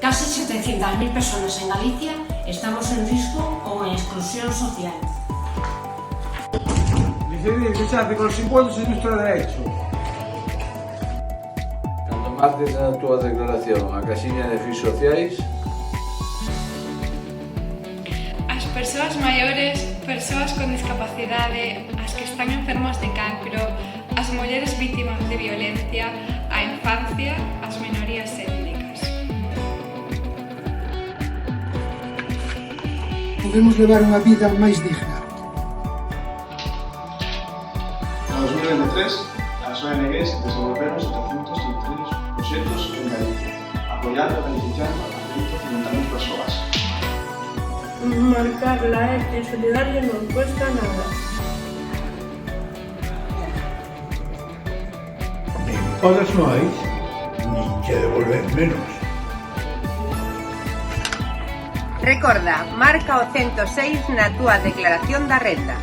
Casi 700.000 personas en Galicia estamos en risco ou en exclusión social. Decidir que se hace con los impuestos es nuestro derecho. Cando marques na túa declaración a casiña de fins sociais, as persoas maiores, persoas con discapacidade, as que están enfermos de cancro, as mulleres vítimas de violencia, a infancia, as minorías étnicas. Podemos levar unha vida máis digna. En 2023, as ONGs desenvolveron 733 proxectos en Galicia, apoiando e beneficiando a 150.000 persoas. Marcar la E en solidario non cuesta nada. Nin pagas máis, nin che devolver menos. Recorda, marca o 106 na túa declaración da renda.